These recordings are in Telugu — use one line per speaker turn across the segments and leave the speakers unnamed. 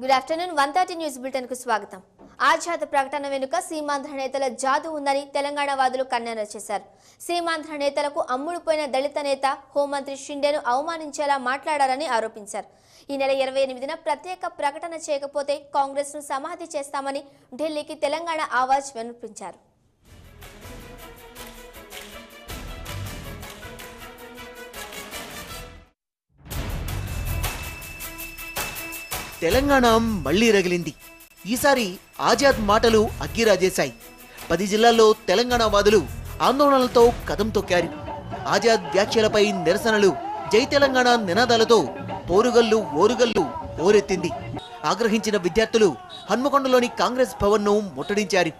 గుడ్ ఆఫ్టర్నూన్ 130 న్యూస్ బులెటిన్ కు స్వాగతం. ఆజాద్ ప్రకటన వెనుక సీమాంధ్ర నేతల జాదు ఉందని తెలంగాణ వాదులు కన్నెర చేశారు. సీమాంధ్ర నేతలకు అమ్ముడుపోయిన దళిత నేత హోంమంత్రి షిండేను అవమానించేలా మాట్లాడారని ఆరోపించారు. ఈ నెల 28న ప్రత్యేక ప్రకటన చేయకపోతే కాంగ్రెస్ ను సమాధి చేస్తామని ఢిల్లీకి తెలంగాణ ఆవాజ్ వినిపించారు.
తెలంగాణ మళ్లీ రగిలింది. ఈసారి ఆజాద్ మాటలు అగ్గిరాజేశాయి. 10 జిల్లాల్లో తెలంగాణ వాదులు ఆందోళనలతో కదం తొక్కారు. ఆజాద్ వ్యాఖ్యలపై నిరసనలు, జై తెలంగాణ నినాదాలతో పోరుగల్లు ఓరుగల్లు ఓరెత్తింది. ఆగ్రహించిన విద్యార్థులు హన్మకొండలోని కాంగ్రెస్ భవన్ ను ముట్టడించారు.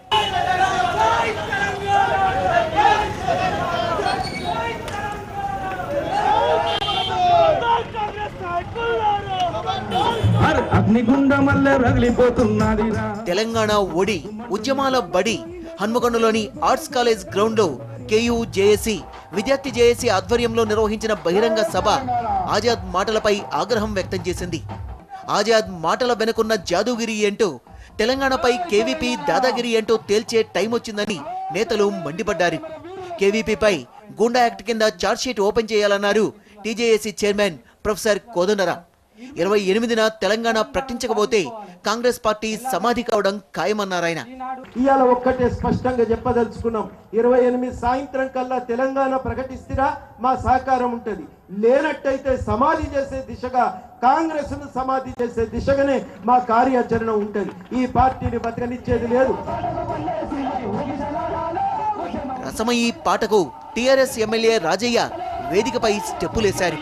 తెలంగాణ ఓడి ఉద్యమాల బడి హన్మకొండలోని ఆర్ట్స్ కాలేజ్ గ్రౌండ్ లో కేయూ జేఏసీ విద్యార్థి జేఏసీ ఆధ్వర్యంలో నిర్వహించిన బహిరంగ సభ ఆజాద్ మాటలపై ఆగ్రహం వ్యక్తం చేసింది. ఆజాద్ మాటల వెనుకున్న జాదూగిరి ఏంటో, తెలంగాణపై కేవీపీ దాదాగిరి ఏంటో తేల్చే టైం వచ్చిందని నేతలు మండిపడ్డారు. కేవీపీపై గూండా యాక్ట్ కింద ఛార్జ్షీట్ ఓపెన్ చేయాలన్నారు టీజేఏసీ చైర్మన్ ప్రొఫెసర్ కోదండరాం. 28న తెలంగాణ ప్రకటించకపోతే కాంగ్రెస్ పార్టీ సమాధి కావడం ఖాయమన్నారాయన.
ఇవాళ ఒక్కటే స్పష్టంగా చెప్పదలుచుకున్నాం, 28 సాయంత్రం కల్లా తెలంగాణ ప్రకటిస్తారా మా సహకారం ఉంటుంది. లేనట్టయితే సమాధి చేసే దిశగా, కాంగ్రెస్ ను సమాధి చేసే దిశగానే మా కార్యాచరణ ఉంటుంది. ఈ పార్టీని బతకనిచ్చేది లేదు.
రసమయి పాటకు టీఆర్ఎస్ ఎమ్మెల్యే రాజయ్య వేదికపై స్టెప్పులేశారు.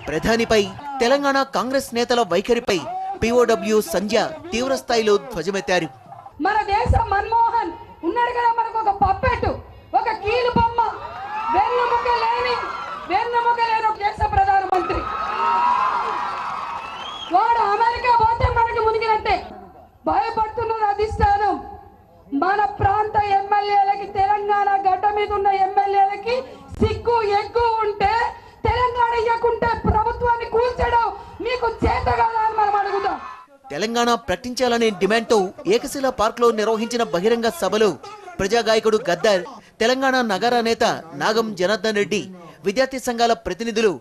ప్రధానిపై తెలంగాణ కాంగ్రెస్ నేతల వైఖరిపై పిఓడబ్ల్యూ సంధ్య తీవ్రస్థాయిలో ధ్వజమెత్తారు.
మన దేశం మన్మోహన్ ఉన్నాడు కదా, మనకు ఒక పప్పెట్టు, ఒక కీలు బొమ్మ, వెన్నుముక లేని ఒక దేశ ప్రధానమంత్రి. వాడు అమెరికా పోతే మనకి మునిగినట్టే. భయపడుతున్న అధిష్టానం మన ప్రాంత ఎమ్మెల్యేలకి, తెలంగాణ గడ్డ మీద ఉన్న ఎమ్మెల్యేలకి సిగ్గు ఎగ్గు ఉంటే తెలంగాణ ఇవ్వకుంటే ప్రభుత్వాన్ని కూల్చడం మీకు చేతగాదా అని మనం అడుగుతాం.
తెలంగాణ ప్రకటించాలనే డిమాండ్తో ఏకశిలా పార్క్ లో నిర్వహించిన బహిరంగ సభలో ప్రజాగాయకుడు గద్దర్, తెలంగాణ నగర నేత నాగం జనార్దన్ రెడ్డి, విద్యార్థి సంఘాల ప్రతినిధులు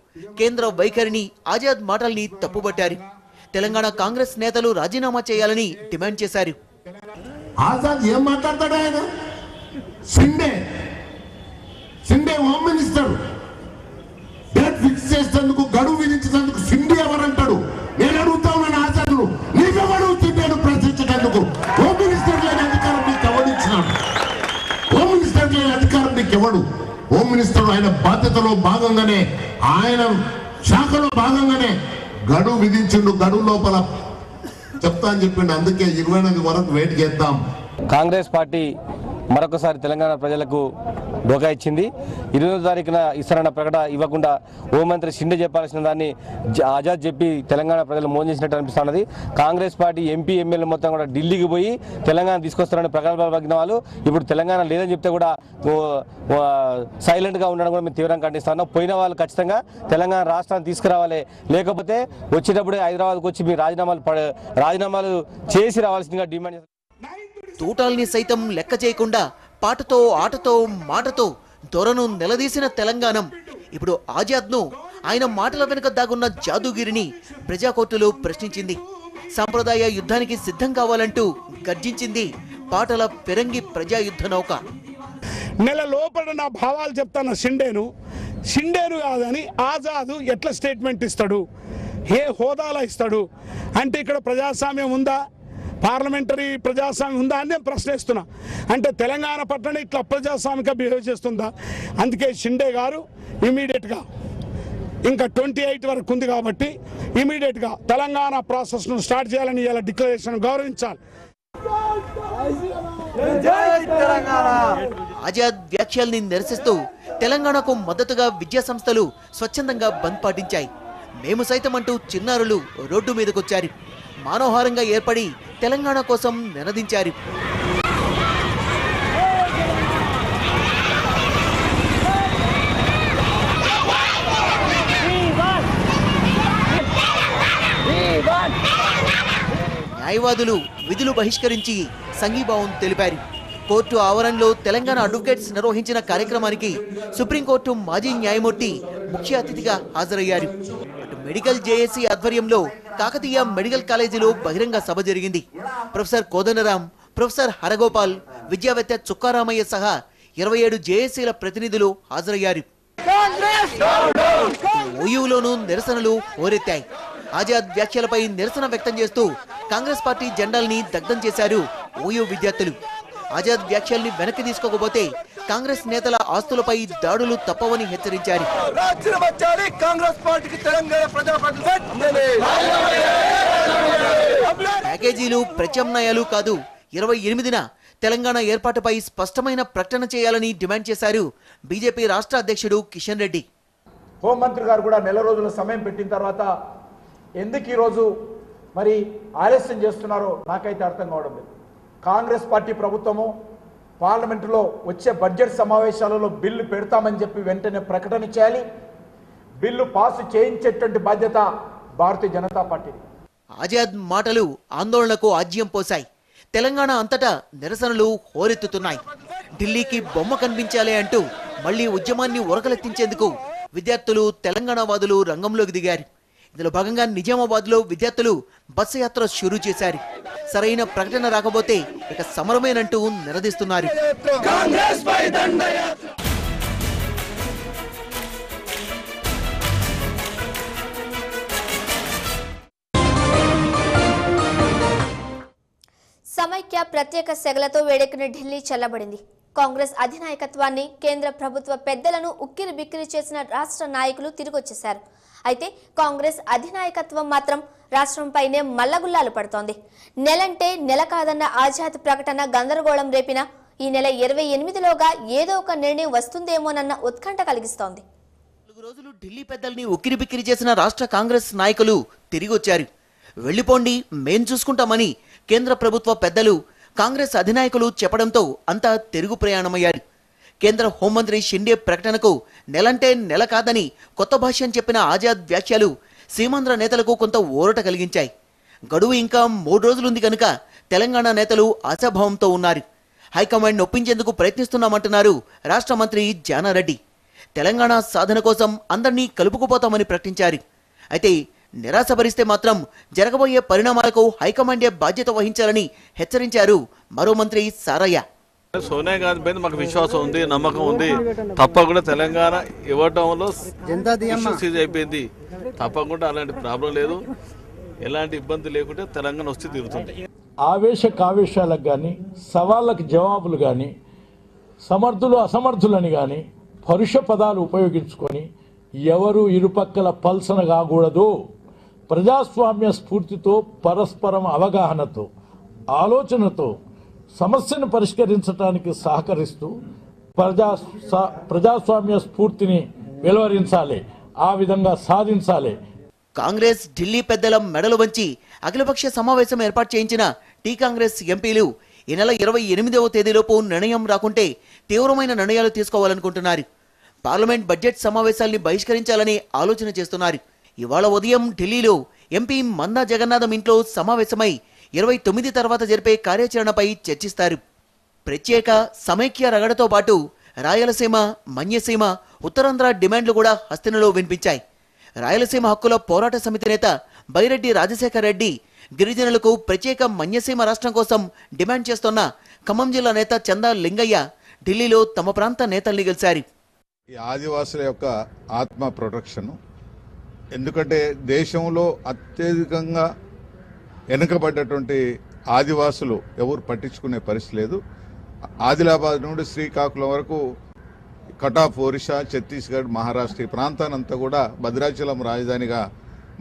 కేంద్ర వైఖరిని, ఆజాద్ మాటల్ని తప్పుబట్టారు. తెలంగాణ కాంగ్రెస్ నేతలు రాజీనామా చేయాలని డిమాండ్ చేశారు.
ఆజాద్ ఏం మాట్లాడతాడు? ఆయన Shinde home minister date fix చేసేందుకు, గడువు విధించినందుకు షిండే ఎవరంటాడు? నేను అడుగుతా ఉన్నాను, ఆజాద్ను నీకెవడు షిండేను ప్రశ్నించేందుకు? హోమ్ మినిస్టర్ లేని అధికారం నీకు ఎవడు ఇచ్చినాడు? హోమ్ మినిస్టర్ లేని అధికారం నీకు ఎవడు? హోమ్ మినిస్టర్ ఆయన బాధ్యతలో భాగంగానే, ఆయన శాఖలో భాగంగానే గడువు విధించిండు. గడువు లోపల చెప్తా అని చెప్పిండు. అందుకే 29 వరకు వెయిట్ చేద్దాం.
కాంగ్రెస్ పార్టీ మరొకసారి తెలంగాణ ప్రజలకు డోకా ఇచ్చింది. 20వ తారీఖున ఇస్తారన్న ప్రకటన ఇవ్వకుండా హోంమంత్రి షిండే చెప్పాల్సిన దాన్ని ఆజాద్ చెప్పి తెలంగాణ ప్రజలు మోసం చేసినట్టు అనిపిస్తున్నది. కాంగ్రెస్ పార్టీ ఎంపీ ఎమ్మెల్యే మొత్తం కూడా ఢిల్లీకి పోయి తెలంగాణ తీసుకొస్తారని ప్రకల్పాలు పగిన వాళ్ళు ఇప్పుడు తెలంగాణ లేదని చెప్తే కూడా సైలెంట్గా ఉండడం కూడా మేము తీవ్రంగా ఖండిస్తున్నాం. పోయిన వాళ్ళు ఖచ్చితంగా తెలంగాణ రాష్ట్రాన్ని తీసుకురావాలి, లేకపోతే వచ్చేటప్పుడే హైదరాబాద్కు వచ్చి మీ రాజీనామాలు చేసి రావాల్సిందిగా డిమాండ్ చేస్తారు.
తూటాల్ని సైతం లెక్క చేయకుండా పాటతో, ఆటతో, మాటతో దొరను నిలదీసిన తెలంగాణ ఇప్పుడు ఆజాద్ను, ఆయన మాటల వెనుక దాగున్న జాదూగిరిని ప్రజాకోర్టులో ప్రశ్నించింది. సాంప్రదాయ యుద్ధానికి సిద్ధం కావాలంటూ గర్జించింది పాటల ఫిరంగి ప్రజాయుద్ధ నౌక.
నెల లోపల నా భావాలు చెప్తాను. షిండేను కాదని ఆజాదు ఎట్లా స్టేట్మెంట్ ఇస్తాడు? ఏ హోదాలో ఇస్తాడు? అంటే ఇక్కడ ప్రజాస్వామ్యం ఉందా, పార్లమెంటరీ ప్రజాస్వామ్యం ఉందా అని నేను ప్రశ్నిస్తున్నా. అంటే తెలంగాణ పట్ల ఇట్లా ప్రజాస్వామిక బిహేవ్ చేస్తుందా? అందుకే షిండే గారు ఇమీడియట్గా, ఇంకా 28 వరకు ఉంది కాబట్టి ఇమీడియట్గా తెలంగాణ ప్రాసెస్ను స్టార్ట్ చేయాలని ఇలా డిక్లరేషన్ గౌరవించాలి.
ఆజాద్ వ్యాఖ్యల్ని నిరసిస్తూ తెలంగాణకు మద్దతుగా విద్యా సంస్థలు స్వచ్ఛందంగా బంద్ పాటించాయి. మేము సైతం అంటూ చిన్నారులు రోడ్డు మీదకొచ్చారు. మానవహారంగా ఏర్పడి తెలంగాణ కోసం నినదించారు. న్యాయవాదులు విధులు బహిష్కరించి సంఘీభావం తెలిపారు. కోర్టు ఆవరణలో తెలంగాణ అడ్వకేట్స్ నిర్వహించిన కార్యక్రమానికి సుప్రీంకోర్టు మాజీ న్యాయమూర్తి ముఖ్య అతిథిగా హాజరయ్యారు. అటు మెడికల్ జేఏసీ ఆధ్వర్యంలో కాకతీయ మెడికల్ కాలేజీలో బహిరంగ సభ జరిగింది. ప్రొఫెసర్ కోదండరాం, ప్రొఫెసర్ హరగోపాల్, విద్యావేత్త చుక్కారామయ్య సహా 27 జేఏసీల ప్రతినిధులు హాజరయ్యారు. ఓయూలోనూ నిరసనలు హోరెత్తాయి. ఆజాద్ వ్యాఖ్యలపై నిరసన వ్యక్తం చేస్తూ కాంగ్రెస్ పార్టీ జెండాల్ని దగ్ధం చేశారు ఓయూ విద్యార్థులు. ఆజాద్ వ్యాఖ్యల్ని వెనక్కి తీసుకోకపోతే కాంగ్రెస్ నేతల ఆస్తులపై దాడులు తప్పవని హెచ్చరించారు. ప్యాకేజీలు ప్రత్యామ్నాయాలు కాదు, 28న తెలంగాణ ఏర్పాటుపై స్పష్టమైన ప్రకటన చేయాలని డిమాండ్ చేశారు బీజేపీ రాష్ట్ర అధ్యక్షుడు కిషన్ రెడ్డి.
హోంమంత్రి గారు కూడా నెల రోజుల సమయం పెట్టిన తర్వాత ఎందుకు ఈరోజు మరి ఆలస్యం చేస్తున్నారో నాకైతే అర్థం కావడం లేదు. కాంగ్రెస్ పార్టీ ప్రభుత్వము పార్లమెంటులో వచ్చే బడ్జెట్ సమావేశాలలో బిల్లు పెడతామని చెప్పి వెంటనే ప్రకటన చేయాలి. బిల్లు పాసు చేయించేటువంటి బాధ్యత భారతీయ జనతా పార్టీది.
ఆజాద్ మాటలు ఆందోళనకు ఆజ్యం పోశాయి. తెలంగాణ అంతటా నిరసనలు హోరెత్తుతున్నాయి. ఢిల్లీకి బొమ్మ కనిపించాలి అంటూ మళ్లీ ఉద్యమాన్ని ఉరకలెత్తించేందుకు విద్యార్థులు, తెలంగాణవాదులు రంగంలోకి దిగారు. ఇందులో భాగంగా నిజామాబాద్లో విద్యార్థులు బస్సు యాత్ర షురూ చేశారు. సరైన ప్రకటన రాకపోతే ఇక సమరమేనంటూ నిలదీస్తున్నారు.
సమైక్య ప్రత్యేక సెగలతో వేడెక్కిన ఢిల్లీ చల్లబడింది. కాంగ్రెస్ అధినాయకత్వాన్ని, కేంద్ర ప్రభుత్వ పెద్దలను ఉక్కిరి బిక్కిరి చేసిన రాష్ట్ర నాయకులు తిరిగొచ్చేశారు. అయితే కాంగ్రెస్ అధినాయకత్వం మాత్రం రాష్ట్రంపైనే మల్లగుల్లాలు పడుతోంది. నెలంటే నెల కాదన్న ఆజాద్ ప్రకటన గందరగోళం రేపిన ఈ నెల 28లోగా ఏదో ఒక నిర్ణయం వస్తుందేమోనన్న ఉత్కంఠ కలిగిస్తోంది.
4 రోజులు ఢిల్లీ పెద్దల్ని ఉక్కిరి బిక్కిరి చేసిన రాష్ట్ర కాంగ్రెస్ నాయకులు తిరిగొచ్చారు. వెళ్లిపోండి, మేం చూసుకుంటామని కేంద్ర ప్రభుత్వ పెద్దలు, కాంగ్రెస్ అధినాయకులు చెప్పడంతో అంతా తిరుగు ప్రయాణమయ్యారు. కేంద్ర హోంమంత్రి షిండే ప్రకటనకు నెలంటే నెల కాదని కొత్త భాష్యం చెప్పిన ఆజాద్ వ్యాఖ్యలు సీమాంధ్ర నేతలకు కొంత ఊరట కలిగించాయి. గడువు ఇంకా 3 రోజులుంది కనుక తెలంగాణ నేతలు ఆశాభావంతో ఉన్నారు. హైకమాండ్ ఒప్పించేందుకు ప్రయత్నిస్తున్నామంటున్నారు రాష్ట్ర మంత్రి జానారెడ్డి. తెలంగాణ సాధన కోసం అందరినీ కలుపుకుపోతామని ప్రకటించారు. అయితే నిరాశపరిస్తే మాత్రం జరగబోయే పరిణామాలకు హైకమాండే బాధ్యత వహించాలని హెచ్చరించారు మరో మంత్రి సారయ్య.
సోనియా గాంధీ పైన మాకు విశ్వాసం ఉంది, నమ్మకం ఉంది. తప్పకుండా తెలంగాణ ఇవ్వటంలో సీజ్ అయిపోయింది. తప్పకుండా అలాంటి ప్రాబ్లం లేదు, ఎలాంటి ఇబ్బంది లేకుంటే తెలంగాణ వచ్చి తీరుతుంది.
ఆవేశ కావేశాలకు కానీ, సవాళ్ళకు జవాబులు కానీ, సమర్థులు అసమర్థులని కానీ పరుష పదాలు ఉపయోగించుకొని ఎవరు ఇరుపక్కల పల్సన కాకూడదు. ప్రజాస్వామ్య స్ఫూర్తితో, పరస్పరం అవగాహనతో, ఆలోచనతో సమస్యను పరిష్కరించడానికి సహకరిస్తూ ప్రజాస్వామ్య స్ఫూర్తిని వెలువరించాలి, ఆ విధంగా సాధించాలి.
కాంగ్రెస్ ఢిల్లీ పెద్దల మెడలు వంచి అఖిలపక్ష సమావేశం ఏర్పాటు చేయించిన టీ కాంగ్రెస్ ఎంపీలు ఈ నెల 28వ తేదీలోపు నిర్ణయం రాకుంటే తీవ్రమైన నిర్ణయాలు తీసుకోవాలనుకుంటున్నారు. పార్లమెంట్ బడ్జెట్ సమావేశాల్ని బహిష్కరించాలని ఆలోచన చేస్తున్నారు. ఇవాళ ఉదయం ఢిల్లీలో ఎంపీ మందా జగన్నాథం ఇంట్లో సమావేశమై 29 తర్వాత జరిపే కార్యాచరణపై చర్చిస్తారు. ప్రత్యేక సమైక్య రగడతో పాటు రాయలసీమ, మన్యసీమ, ఉత్తరాంధ్ర డిమాండ్లు కూడా హస్తినలో వినిపించాయి. రాయలసీమ హక్కుల పోరాట సమితి నేత బైరెడ్డి రాజశేఖర్ రెడ్డి గిరిజనులకు ప్రత్యేక మన్యసీమ రాష్ట్రం కోసం డిమాండ్ చేస్తున్న ఖమ్మం జిల్లా నేత చందా లింగయ్య ఢిల్లీలో తమ ప్రాంత నేతల్ని గెలిచారు.
ఈ ఆదివాసుల యొక్క ఆత్మ ప్రొటెక్షన్, ఎందుకంటే దేశంలో అత్యధికంగా వెనుకబడ్డటువంటి ఆదివాసులు ఎవరు పట్టించుకునే పరిస్థితి లేదు. ఆదిలాబాద్ నుండి శ్రీకాకుళం వరకు కటాఫ్, ఒరిస్సా, ఛత్తీస్గఢ్, మహారాష్ట్ర ఈ ప్రాంతానంతా కూడా భద్రాచలం రాజధానిగా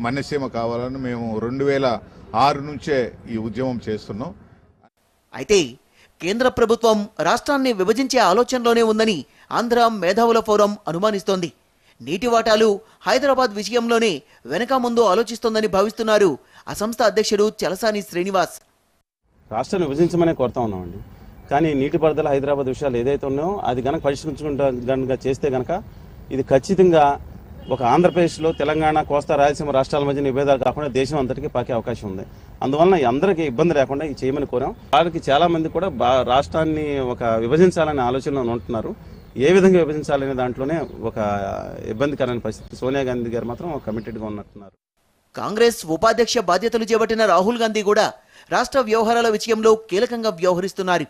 మన్యసీమ కావాలని మేము 2006 నుంచే ఈ ఉద్యమం చేస్తున్నాం.
అయితే కేంద్ర ప్రభుత్వం రాష్ట్రాన్ని విభజించే ఆలోచనలోనే ఉందని ఆంధ్ర మేధావుల ఫోరం అనుమానిస్తోంది. నీటి వాటాలు హైదరాబాద్ విషయంలోనే వెనక ముందు ఆలోచిస్తోందని భావిస్తున్నారు ఆ సంస్థ అధ్యక్షుడు చలసాని శ్రీనివాస్.
రాష్ట్రాన్ని విభజించమనే కోరుతా ఉన్నామండి. కానీ నీటిపారుదల హైదరాబాద్ విషయాలు ఏదైతే ఉన్నాయో అది కనుక పరిష్కరించుకుంటా కనుక చేస్తే కనుక ఇది ఖచ్చితంగా ఒక ఆంధ్రప్రదేశ్లో తెలంగాణ కోస్తా రాయలసీమ రాష్ట్రాల మధ్య విభేదాలు కాకుండా దేశం అంతటికీ పాకే అవకాశం ఉంది. అందువలన అందరికీ ఇబ్బంది లేకుండా ఇది చేయమని కోరాం. వాళ్ళకి చాలామంది కూడా రాష్ట్రాన్ని ఒక విభజించాలనే ఆలోచనలో ఉంటున్నారు. ఏ విధంగా విభజించాలనే దాంట్లోనే ఒక ఇబ్బందికరమైన పరిస్థితి. సోనియా గాంధీ గారు మాత్రం కమిటెడ్గా ఉన్నట్టున్నారు.
కాంగ్రెస్ ఉపాధ్యక్ష బాధ్యతలు చేపట్టిన రాహుల్ గాంధీ కూడా రాష్ట్ర వ్యవహారాల విషయంలో కీలకంగా వ్యవహరిస్తున్నారు.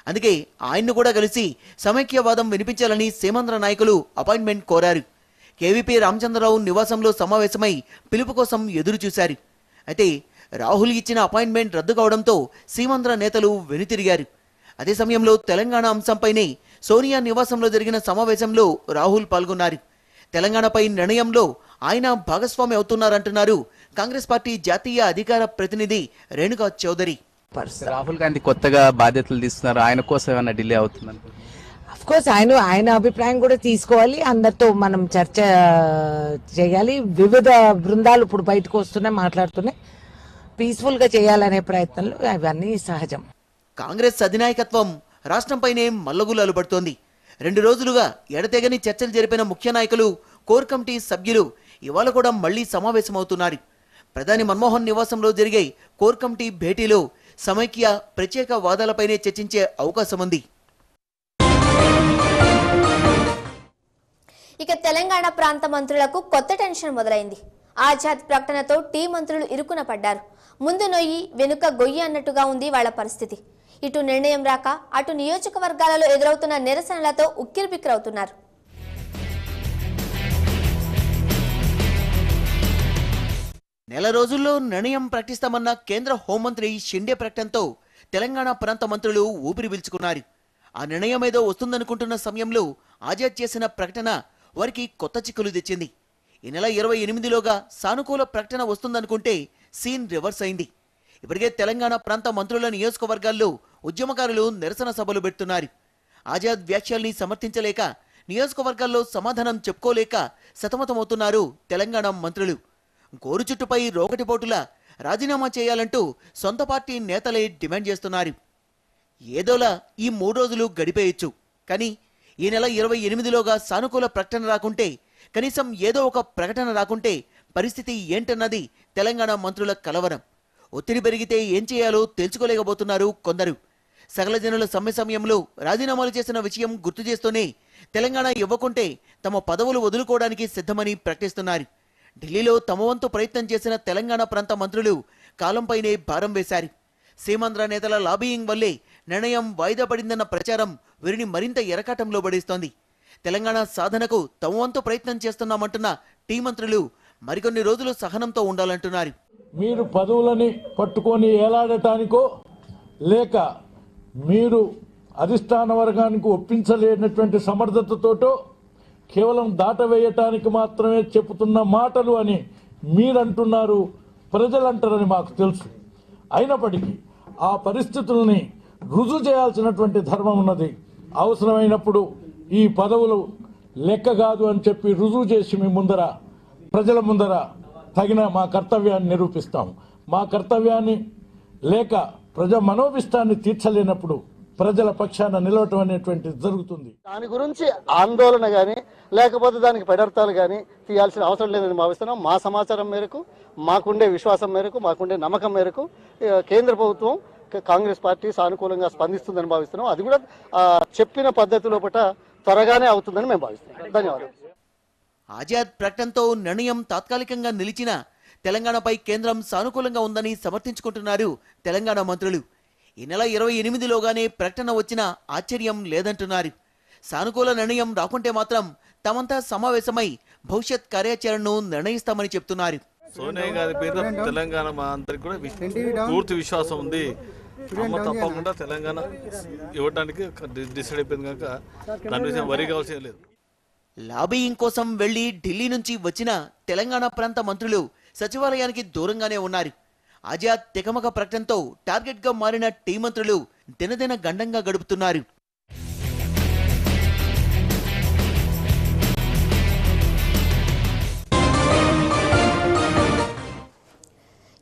అందుకే ఆయన్ను కూడా కలిసి సమైక్యవాదం వినిపించాలని సీమాంధ్ర నాయకులు అపాయింట్మెంట్ కోరారు. కేవీపీ రామచంద్రరావు నివాసంలో సమావేశమై పిలుపు కోసం ఎదురు చూశారు. అయితే రాహుల్ ఇచ్చిన అపాయింట్మెంట్ రద్దు కావడంతో సీమాంధ్ర నేతలు వెనుతిరిగారు. అదే సమయంలో తెలంగాణ అంశంపైనే సోనియా నివాసంలో జరిగిన సమావేశంలో రాహుల్ పాల్గొన్నారు. తెలంగాణపై నిర్ణయంలో ఆయన భాగస్వామి అవుతున్నారంటున్నారు కాంగ్రెస్ పార్టీ జాతీయ అధికార ప్రతినిధి రేణుకా చౌదరి.
రాహుల్ గాంధీ కొత్తగా బాధ్యతలు తీసుకున్నారు, ఆయన కోసం ఏమైనా డిలే అవుతుందని?
అఫ్ కోర్స్ ఆయన అభిప్రాయం కూడా తీసుకోవాలి, అందరితో మనం చర్చ చేయాలి. వివిధ బృందాలు ఇప్పుడు బయటకు వస్తున్నాయి, మాట్లాడుతున్నాయి. పీస్ఫుల్ గా చేయాలనే ప్రయత్నంలో అవన్నీ సహజం.
కాంగ్రెస్ అధినాయకత్వం రాష్ట్రంపైనే మల్లగులు అలుపడుతోంది. 2 రోజులుగా ఎడతెగని చర్చలు జరిపిన ముఖ్య నాయకులు, కోర్ కమిటీ సభ్యులు ఇవాళ కూడా మళ్లీ సమావేశమవుతున్నారు. ప్రధాని మన్మోహన్ నివాసంలో జరిగే కోర్ కమిటీ భేటీలో సమైక్య ప్రత్యేక వాదాలపైనే చర్చించే అవకాశం ఉంది.
ఇక తెలంగాణ ప్రాంత మంత్రులకు కొత్త టెన్షన్ మొదలైంది. ఆజాద్ ప్రకటనతో టీ మంత్రులు ఇరుకున పడ్డారు. ముందు నొయ్యి వెనుక గొయ్యి అన్నట్టుగా ఉంది వాళ్ళ పరిస్థితి. ఇటు నిర్ణయం రాక అటు నియోజకవర్గాలలో ఎదురవుతున్న నిరసనలతో ఉక్కిరిబిక్కిరవుతున్నారు.
నెల రోజుల్లో నిర్ణయం ప్రకటిస్తామన్న కేంద్ర హోంమంత్రి షిండే ప్రకటనతో తెలంగాణ ప్రాంత మంత్రులు ఊపిరి పీల్చుకున్నారు. ఆ నిర్ణయం ఏదో వస్తుందనుకుంటున్న సమయంలో ఆజాద్ చేసిన ప్రకటన వారికి కొత్త చిక్కులు తెచ్చింది. ఈ నెల 28లోగా సానుకూల ప్రకటన వస్తుందనుకుంటే సీన్ రివర్స్ అయింది. ఇప్పటికే తెలంగాణ ప్రాంత మంత్రుల నియోజకవర్గాల్లో ఉద్యమకారులు నిరసన సభలు పెడుతున్నారు. ఆజాద్ వ్యాఖ్యల్ని సమర్థించలేక, నియోజకవర్గాల్లో సమాధానం చెప్పుకోలేక సతమతమవుతున్నారు తెలంగాణ మంత్రులు. కోరు చుట్టుపై రోకటిపోటులా రాజీనామా చేయాలంటూ సొంత పార్టీ నేతలే డిమాండ్ చేస్తున్నారు. ఏదోలా ఈ 3 రోజులు గడిపేయచ్చు, కానీ ఈ నెల 28లోగా సానుకూల ప్రకటన రాకుంటే, కనీసం ఏదో ఒక ప్రకటన రాకుంటే పరిస్థితి ఏంటన్నది తెలంగాణ మంత్రుల కలవరం. ఒత్తిడి పెరిగితే ఏం చేయాలో తెలుసుకోలేకపోతున్నారు కొందరు. సకల జనుల సమ్మె సమయంలో రాజీనామాలు చేసిన విషయం గుర్తు చేస్తూనే తెలంగాణ ఇవ్వకుంటే తమ పదవులు వదులుకోవడానికి సిద్ధమని ప్రకటిస్తున్నారు. ఢిల్లీలో తమ వంతు ప్రయత్నం చేసిన తెలంగాణ ప్రాంత మంత్రులు కాలంపైనే భారం వేశారు. సీమాంధ్ర నేతల లాబీయింగ్ వల్లే నిర్ణయం వాయిదా పడిందన్న ప్రచారం వీరిని మరింత ఎరకాటంలో పడేస్తోంది. తెలంగాణ సాధనకు తమ వంతు ప్రయత్నం చేస్తున్నామంటున్న టీ మంత్రులు మరికొన్ని రోజులు సహనంతో ఉండాలంటున్నారు.
మీరు పదవులని పట్టుకొని ఏలాడటానికో లేక మీరు అధిష్టాన వర్గానికి ఒప్పించలేనటువంటి సమర్థతతోటో కేవలం దాటవేయటానికి మాత్రమే చెబుతున్న మాటలు అని మీరంటున్నారు, ప్రజలంటారని మాకు తెలుసు. అయినప్పటికీ ఆ పరిస్థితుల్ని రుజువు చేయాల్సినటువంటి ధర్మం ఉన్నది. అవసరమైనప్పుడు ఈ పదవులు లెక్క కాదు అని చెప్పి రుజువు చేసి మీ ముందర, ప్రజల ముందర తగిన మా కర్తవ్యాన్ని నిరూపిస్తాం. మా కర్తవ్యాన్ని లేక ప్రజా మనోభిష్టాన్ని తీర్చలేనప్పుడు ప్రజల పక్షాన నిలవటం అనేటువంటిది జరుగుతుంది.
దాని గురించి ఆందోళన కానీ లేకపోతే దానికి పెడర్థాలు కానీ తీయాల్సిన అవసరం లేదని భావిస్తున్నాం. మా సమాచారం మేరకు, మాకుండే విశ్వాసం మేరకు, మాకుండే నమ్మకం మేరకు కేంద్ర ప్రభుత్వం, కాంగ్రెస్ పార్టీ సానుకూలంగా స్పందిస్తుందని భావిస్తున్నాం. అది కూడా చెప్పిన పద్ధతి లోపల త్వరగానే అవుతుందని మేము భావిస్తున్నాం. ధన్యవాదాలు.
ఆజాద్ ప్రకటనతో నిర్ణయం తాత్కాలికంగా నిలిచిన తెలంగాణపై కేంద్రం సానుకూలంగా ఉందని సమర్థించుకుంటున్నారు తెలంగాణ మంత్రులు. ఈ నెల 28లోగానే ప్రకటన వచ్చినా ఆశ్చర్యం లేదంటున్నారు. సానుకూల నిర్ణయం రాకుంటే మాత్రం తమంతా సమావేశమై భవిష్యత్ కార్యాచరణను నిర్ణయిస్తామని చెప్తున్నారు.
సోనియా గాంధీ మీద తెలంగాణ మా అందరికి కూడా పూర్తి విశ్వాసం ఉంది. అమ్మ తప్పకుండా తెలంగాణ ఇవ్వడానికి డిసైడ్ అయిపోయింది కనుక దాని విషయం వరి కావాల్సిన లేదు.
లాబీయింగ్ కోసం వెళ్లి ఢిల్లీ నుంచి వచ్చిన తెలంగాణ ప్రాంత మంత్రులు సచివాలయానికి దూరంగానే ఉన్నారు. ఆజాద్ తెగమక ప్రకటనతో టార్గెట్ గా మారిన టీ మంత్రులు దినదిన గండంగా గడుపుతున్నారు.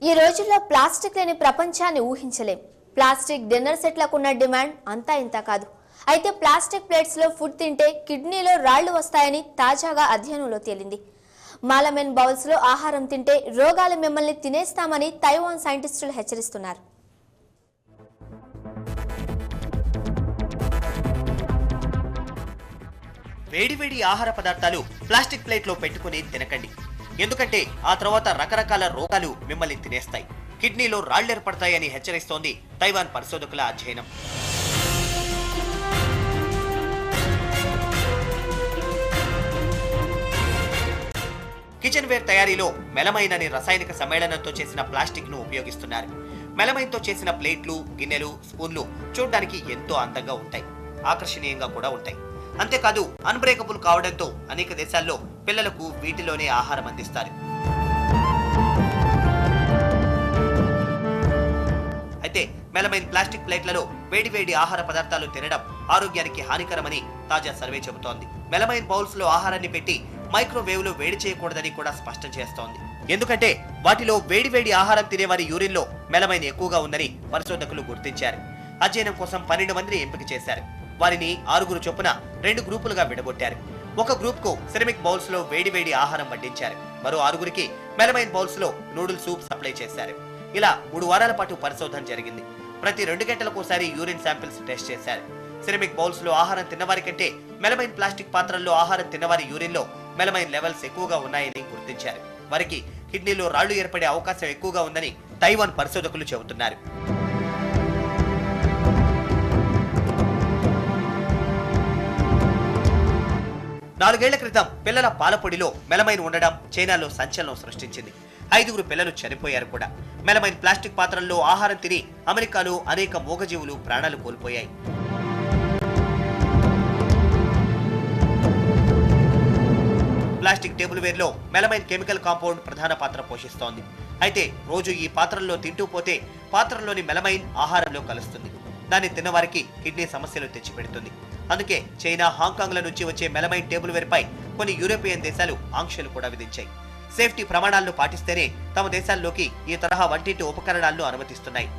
ఈ రోజుల్లో ప్లాస్టిక్ లేని ప్రపంచాన్ని ఊహించలేం. ప్లాస్టిక్ డిన్నర్ సెట్లకు ఉన్న డిమాండ్ అంతా ఇంత కాదు. అయితే ప్లాస్టిక్ ప్లేట్స్ లో ఫుడ్ తింటే కిడ్నీలో రాళ్లు వస్తాయని తాజాగా అధ్యయనంలో తేలింది. మాలమెన్ బౌల్స్ లో ఆహారం తింటే రోగాలు మిమ్మల్ని తినేస్తామని తైవాన్ సైంటిస్టులు హెచ్చరిస్తున్నారు.
వేడివేడి ఆహార పదార్థాలు ప్లాస్టిక్ ప్లేట్లో పెట్టుకుని తినకండి. ఎందుకంటే ఆ తర్వాత రకరకాల రోగాలు మిమ్మల్ని తినేస్తాయి. కిడ్నీలో రాళ్లు ఏర్పడతాయని హెచ్చరిస్తోంది తైవాన్ పరిశోధకుల అధ్యయనం. కిచెన్ వేర్ తయారీలో మెలమైన్ అనే రసాయనిక సమ్మేళనంతో చేసిన ప్లాస్టిక్ ను ఉపయోగిస్తున్నారు. మెలమైన్ తో చేసిన ప్లేట్లు, గిన్నెలు, స్పూన్లు చూడడానికి ఎంతో అందంగా ఉంటాయి, ఆకర్షణీయంగా కూడా ఉంటాయి. అంతేకాదు అన్బ్రేకబుల్ కావడంతో అనేక దేశాల్లో పిల్లలకు వీటిలోనే ఆహారం అందిస్తారు. అయితే మెలమైన్ ప్లాస్టిక్ ప్లేట్లలో వేడివేడి ఆహార పదార్థాలు తినడం ఆరోగ్యానికి హానికరమని తాజా సర్వే చెబుతోంది. మెలమైన్ బౌల్స్ లో ఆహారాన్ని పెట్టి మైక్రోవేవ్ లో వేడి చేయకూడదని కూడా స్పష్టం చేస్తోంది. ఎందుకంటే వాటిలో వేడివేడి ఆహారం తినేవారి యూరిన్లో మెలమైన్ ఎక్కువగా ఉందని పరిశోధకులు గుర్తించారు. అధ్యయనం కోసం 12 మందిని ఎంపిక చేశారు. వారిని 6 చొప్పున 2 గ్రూపులుగా విడగొట్టారు. ఒక గ్రూప్ కు సిరమిక్ బౌల్స్ లో వేడివేడి ఆహారం వడ్డించారు. మరో 6కి మెలమైన్ బౌల్స్ లో నూడిల్ సూప్ సప్లై చేశారు. ఇలా 3 వారాల పాటు పరిశోధన జరిగింది. ప్రతి 2 గంటలకోసారి యూరిన్ శాంపిల్స్ టెస్ట్ చేశారు. సిరమిక్ బౌల్స్ లో ఆహారం తిన్నవారి కంటే మెలమైన్ ప్లాస్టిక్ పాత్రల్లో ఆహారం తిన్నవారి యూరిన్ లో మెలమైన్ లెవెల్స్ ఎక్కువగా ఉన్నాయని గుర్తించారు. వారికి కిడ్నీలో రాళ్లు ఏర్పడే అవకాశం ఎక్కువగా ఉందని తైవాన్ పరిశోధకులు చెబుతున్నారు. నాలుగేళ్ల క్రితం పిల్లల పాలపొడిలో మెలమైన్ ఉండడం చైనాలో సంచలనం సృష్టించింది. 5 పిల్లలు చనిపోయారు కూడా. మెలమైన్ ప్లాస్టిక్ పాత్రల్లో ఆహారం తిని అమెరికాలో అనేక మూగజీవులు ప్రాణాలు కోల్పోయాయి. ప్లాస్టిక్ టేబుల్ వేర్ లో మెలమైన్ కెమికల్ కాంపౌండ్ ప్రధాన పాత్ర పోషిస్తోంది. అయితే రోజు ఈ పాత్రల్లో తింటూ పోతే పాత్రలోని మెలమైన్ ఆహారంలో కలుస్తుంది. దాన్ని తిన్నవారికి కిడ్నీ సమస్యలు తెచ్చిపెడుతుంది. అందుకే చైనా, హాంకాంగ్ల నుంచి వచ్చే మెలమైన్ టేబుల్ వేర్ పై కొన్ని యూరోపియన్ దేశాలు ఆంక్షలు కూడా విధించాయి. సేఫ్టీ ప్రమాణాలను పాటిస్తేనే తమ దేశాల్లోకి ఈ తరహా వంటింటి ఉపకరణాలను అనుమతిస్తున్నాయి.